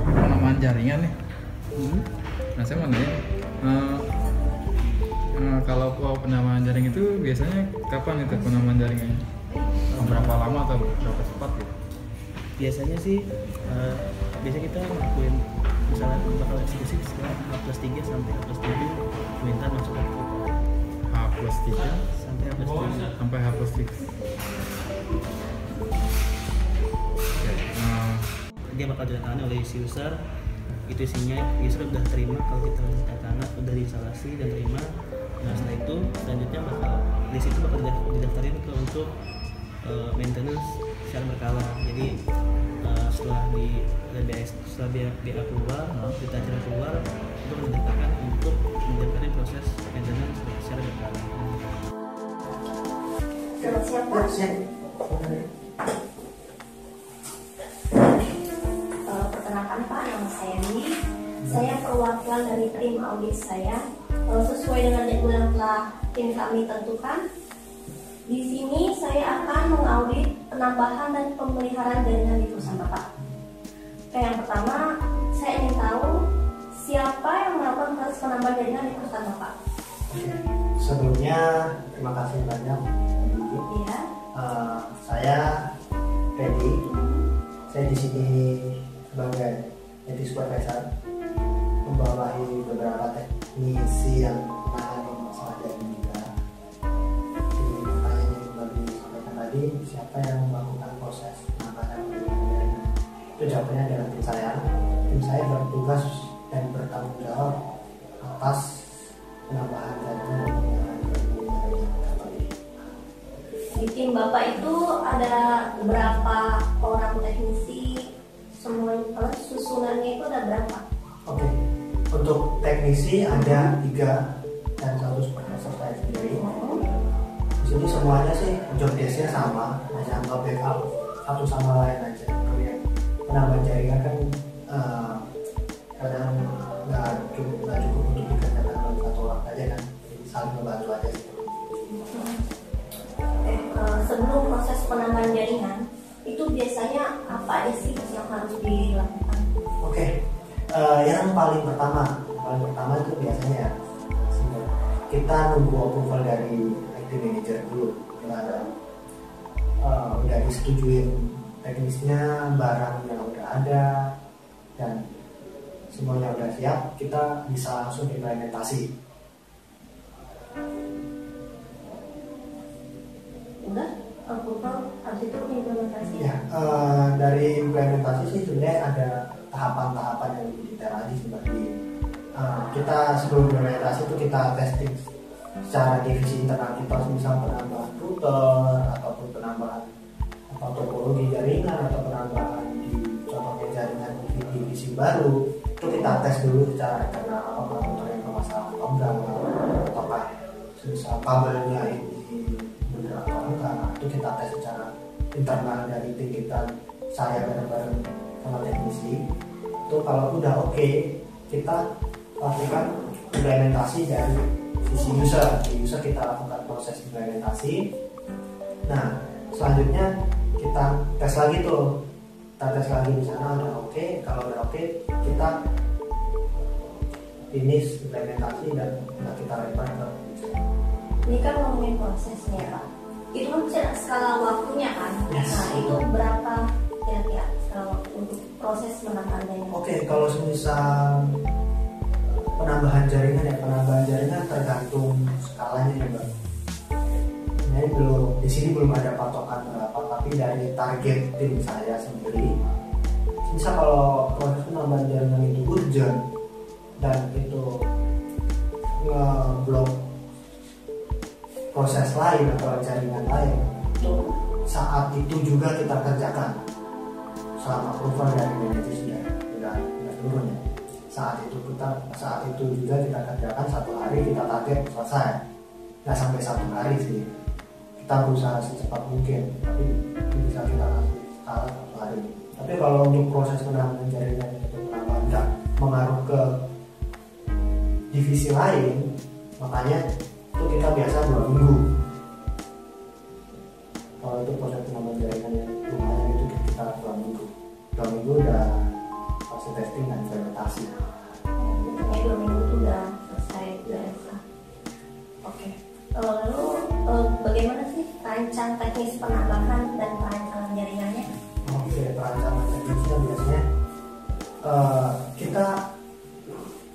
penambahan jaringan nih. Nah saya mau nanya, kalau penambahan jaring itu biasanya kapan itu penambahan jaringannya? Berapa lama atau berapa cepat gitu? Biasanya sih biasa kita ngelakuin misalnya bakal eksekusi setelah H+3 sampai H+7 permintaan masuk ke kita. H+3 Sampai H+7. sampai H+3. Oke, Dia bakal ditandatangani oleh si user. Itu isinya user udah terima kalau kita tanda udah diinstalasi dan terima. Nah setelah itu selanjutnya bakal di situ bakal didaftarin ke untuk maintenance secara berkala. Jadi setelah BA keluar, berita acara keluar, itu mendaftarkan untuk mendaftarin proses maintenance secara berkala. Selamat siang Pak. Perkenalkan Pak, nama saya Dwi. Saya perwakilan dari tim audit saya. Sesuai dengan jadwal yang telah tim kami tentukan, di sini saya akan mengaudit penambahan dan pemeliharaan jaringan di perusahaan Bapak. Oke, yang pertama saya ingin tahu siapa yang melakukan proses penambahan jaringan di perusahaan Bapak. Sebelumnya terima kasih banyak. Iya. Saya Teddy. Saya di sini sebagai IT supervisor, membawahi beberapa teknisi yang menangani masalah jaringan juga. Jadi pertanyaan yang kembali disampaikan tadi, siapa yang melakukan proses penambahan jaringan? Itu jawabannya adalah tim saya. Tim saya bertugas dan bertanggung jawab atas penambahan jaringan. Di tim Bapak itu ada berapa orang teknisi? Semua susunannya itu ada berapa? Oke, untuk teknisi ada 3 dan 1 supervisor saya sendiri. Di sini semuanya sih job desk-nya sama, hanya nge-backup satu sama lain aja. Kemudian penambahan jaringan kan kadang nggak cukup untuk dikerjakan oleh satu orang aja kan, jadi saling membantu aja gitu. Sebelum proses penambahan jaringan itu biasanya apa aja sih yang harus dilakukan? Oke, yang paling pertama itu biasanya ya kita nunggu approval dari IT manager dulu. Udah disetujuin teknisnya, barang yang udah ada dan semuanya udah siap, kita bisa langsung implementasi. Udah approval, habis itu implementasi. Ya, dari implementasi sih sebenarnya ada tahapan-tahapan yang lebih detail lagi seperti kita sebelum implementasi itu kita testing secara divisi internal kita, misal penambahan router ataupun penambahan topologi jaringan atau penambahan di contohnya jaringan di divisi baru, itu kita tes dulu secara internal apakah router yang bermasalah atau enggak, apakah misal kabelnya ini benar atau enggak, itu kita tes secara internal dari tim kita, saya bareng-bareng sama teknisi. Itu kalau udah oke, kita lakukan implementasi dari sisi user kita lakukan proses implementasi. Nah selanjutnya kita tes lagi tuh, kita tes lagi di sana udah oke. Kalau udah oke, kita finish implementasi dan udah kita lempar ke user. Ini kan ngomongin prosesnya Pak, itu kan skala waktunya kan? Yes. Nah itu berapa kira-kira skala waktu untuk proses penambahan jaringan? Oke, kalau semisal penambahan jaringan tergantung skalanya ya Mbak. Ini di sini belum ada patokan berapa, tapi dari target tim saya sendiri, misal kalau proses penambahan jaringan itu urgent dan itu ngeblok proses lain atau jaringan lain, itu saat itu juga kita kerjakan selama approval dari manajer sudah turun ya. Saat itu juga kita kerjakan 1 hari, kita target selesai. Nggak sampai 1 hari sih, kita berusaha secepat mungkin, tapi bisa kita kasih skala 1 hari. Tapi kalau untuk proses penambahan jaringan itu nggak mengaruh ke divisi lain, makanya itu kita biasa 2 minggu. Kalau itu proses penambahan jaringan yang lumayan itu kita 2 minggu. 2 minggu udah pasti testing dan implementasi. Biasanya 2 minggu itu udah selesai biasa. Oke. Lalu bagaimana sih rancang teknis penambahan dan perancangan jaringannya? Oke, perancangan teknisnya biasanya kita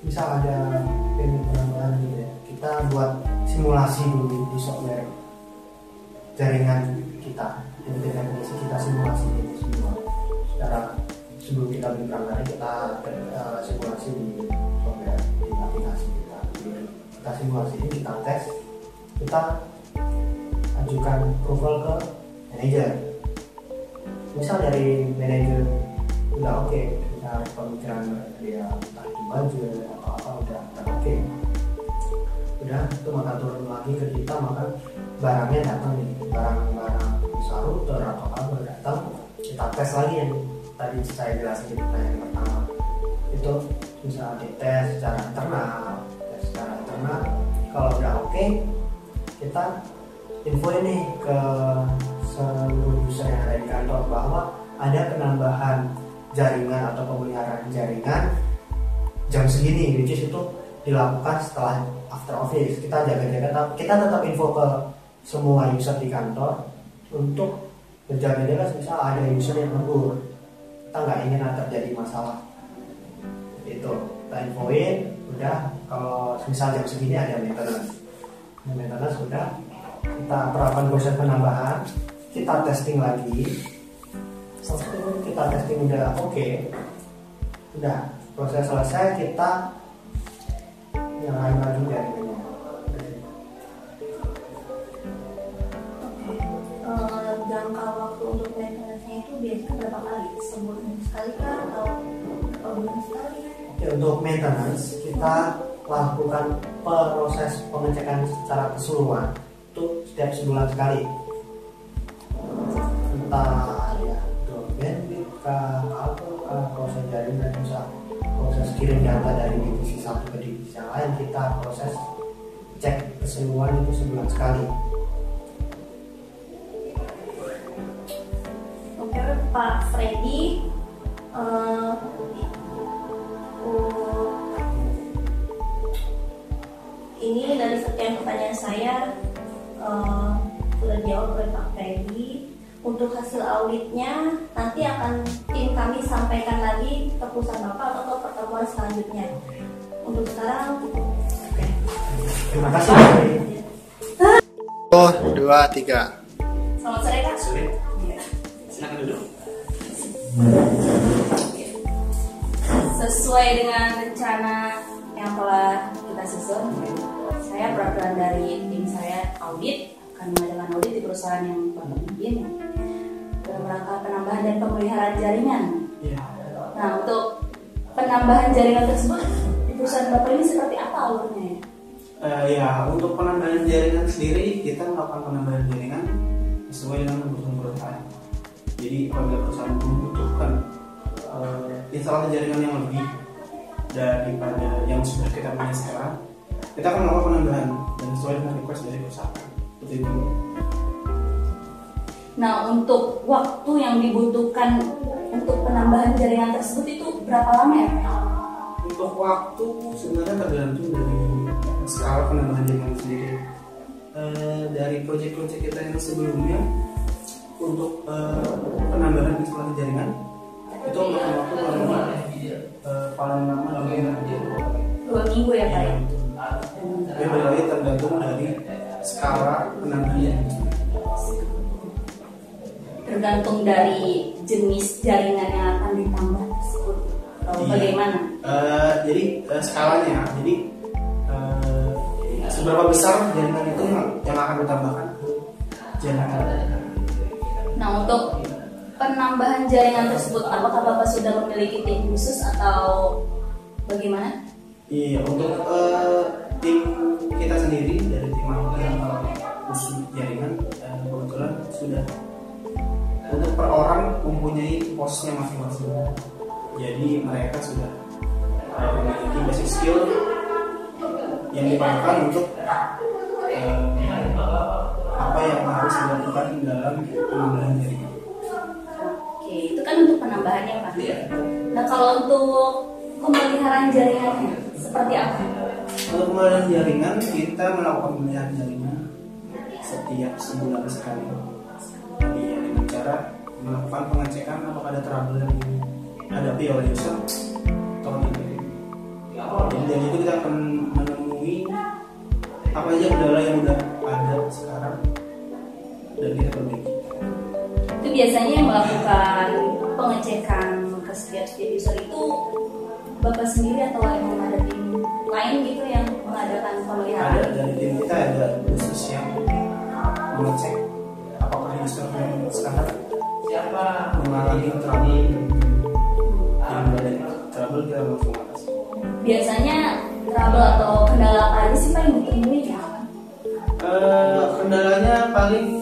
bisa ada penambahan gitu ya. Kita buat simulasi dulu di software jaringan kita. Jadi definisi kita simulasi itu semua. Secara sebelum kita beli perangkat kita simulasi di software di aplikasi kita. Kita simulasi ini kita tes, kita ajukan approval ke manajer. Misal dari manajer udah oke, kita pemikiran dia entah itu budget atau apa udah oke. Udah itu maka turun lagi ke kita, maka barangnya datang nih, barang-barang misal router atau kabel datang, kita tes lagi yang tadi saya jelasin di pertanyaan pertama. Itu bisa dites secara internal, kalau udah oke, kita info ini ke seluruh user yang ada di kantor bahwa ada penambahan jaringan atau pemeliharaan jaringan jam segini, which is itu dilakukan setelah after office. Kita jaga-jaga, kita tetap info ke semua user di kantor untuk berjaga-jaga misal ada user yang lembur, kita nggak ingin terjadi masalah. Itu kita infoin, udah kalau misal jam segini ada maintenance udah kita perapkan proses penambahan, kita testing lagi. Kita testing udah oke, udah proses selesai, kita nyalain lagi jaringannya. Jangka waktu untuk maintenance-nya itu biasanya berapa kali? Sebulan sekali kah atau berapa bulan sekali? Oke, untuk maintenance kita lakukan proses pengecekan secara keseluruhan itu setiap sebulan sekali. Entah ya bandwidth proses jaringan, bisa proses kirim data dari divisi satu ke divisi yang lain, kita proses cek keseluruhan itu sebulan sekali. Oke, Pak Freddy, ini dari sekian pertanyaan saya sudah dijawab oleh Pak Freddy. Untuk hasil auditnya nanti akan tim kami sampaikan lagi ke perusahaan Bapak atau ke pertemuan selanjutnya. Untuk sekarang cukup. Oke. Terima kasih. 2, 3. Selamat sore Kak. Sore. Silakan duduk. Sesuai dengan rencana yang telah kita susun, saya perwakilan dari tim saya audit akan mengadakan audit di perusahaan yang Bapak pimpin dalam rangka penambahan dan pemeliharaan jaringan. Nah, untuk penambahan jaringan tersebut di perusahaan Bapak ini seperti apa alurnya? Ya, untuk penambahan jaringan sendiri kita melakukan penambahan jaringan sesuai dengan kebutuhan perusahaan. Jadi apabila perusahaan membutuhkan instalasi jaringan yang lebih daripada yang sudah kita punya sekarang, kita akan melakukan penambahan dan sesuai dengan request dari perusahaan. Seperti itu. Nah, untuk waktu yang dibutuhkan untuk penambahan jaringan tersebut itu berapa lama ya? Untuk waktu sebenarnya tergantung dari skala penambahan jaringan sendiri. Dari proyek-proyek kita yang sebelumnya untuk penambahan instalasi jaringan itu memakan waktu paling lama 2 minggu ya Pak? Ini berarti tergantung dari skala penambahan jaringan. Tergantung dari jenis jaringan yang akan ditambah tersebut atau bagaimana? Jadi skalanya, jadi seberapa besar jaringan itu yang akan ditambahkan jaringan. Nah, untuk penambahan jaringan tersebut, apakah Bapak sudah memiliki tim khusus atau bagaimana? Iya, untuk tim kita sendiri dari tim yang khusus jaringan kebetulan sudah untuk per orang mempunyai posnya masing-masing. Jadi mereka sudah memiliki basic skill yang diperlukan untuk apa yang harus dilakukan dalam penambahan jaringan. Oke, itu kan untuk penambahannya Pak. Nah, kalau untuk pemeliharaan jaringannya seperti apa? Untuk pemeliharaan jaringan, kita melakukan pemeliharaan jaringan setiap sebulan sekali. Jadi dengan cara melakukan pengecekan apakah ada trouble yang dihadapi oleh user atau tidak. Jadi dari itu kita akan menemui apa aja kendala yang udah ada sekarang dan kita perbaiki. Itu biasanya yang melakukan pengecekan ke setiap user itu Bapak sendiri atau emang ada tim lain gitu yang mengadakan pemeliharaan? Ada dari tim kita ada khusus yang mengecek apakah user yang sekarang mengalami trouble yang ada trouble kita langsung atasi. Biasanya trouble atau kendala apa aja sih Pak yang ditemui ya? Kendalanya paling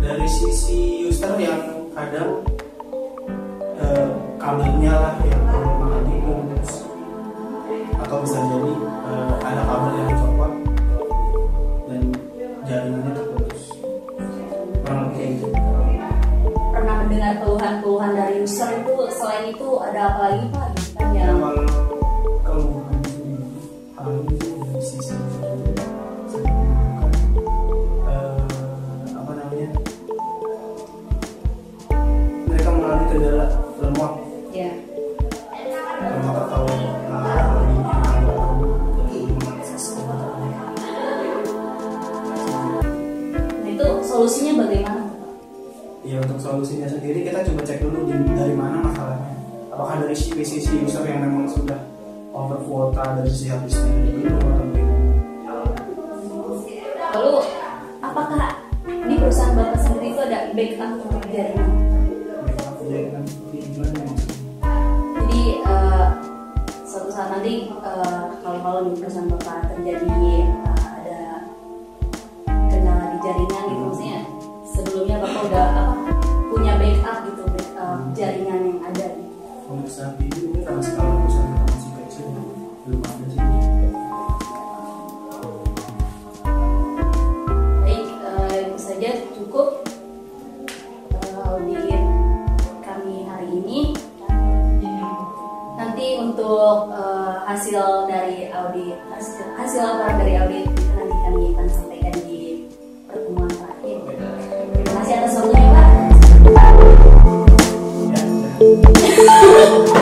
dari sisi user yang kadang kabelnya lah yang mengalami putus, atau bisa jadi ada kabel yang copot dan jaringannya terputus. Kurang lebih kayak gitu. Pernah mendengar keluhan-keluhan dari user itu, selain itu ada apa lagi Pak? Gitu kan yang Kalau bukan hal ini dari sisi user saya menemukan apa namanya, mereka mengalami kendala lemot. ya. Lemot atau mengakses komputernya. Nah, itu solusinya bagaimana? Ya, untuk solusinya sendiri kita coba cek dulu dari mana masalahnya. Apakah dari sisi user yang memang sudah over kuota dari sisi habisnya dulu atau bagaimana? Lalu apakah di perusahaan Bapak sendiri itu ada backup untuk jaringan? Jaringan gimana maksudnya? Jadi suatu saat nanti kalau di perusahaan Bapak terjadi ada kendala di jaringan gitu, maksudnya sebelumnya Bapak udah punya backup gitu, jaringan yang ada gitu. Untuk saat ini karena skala perusahaan kita masih kecil, belum ada sih. Baik, itu saja cukup audit kami hari ini. Nanti untuk hasil dari audit, hasil laporan dari audit itu nanti kami akan sampaikan di pertemuan terakhir. Terima kasih atas waktunya Pak. Ya.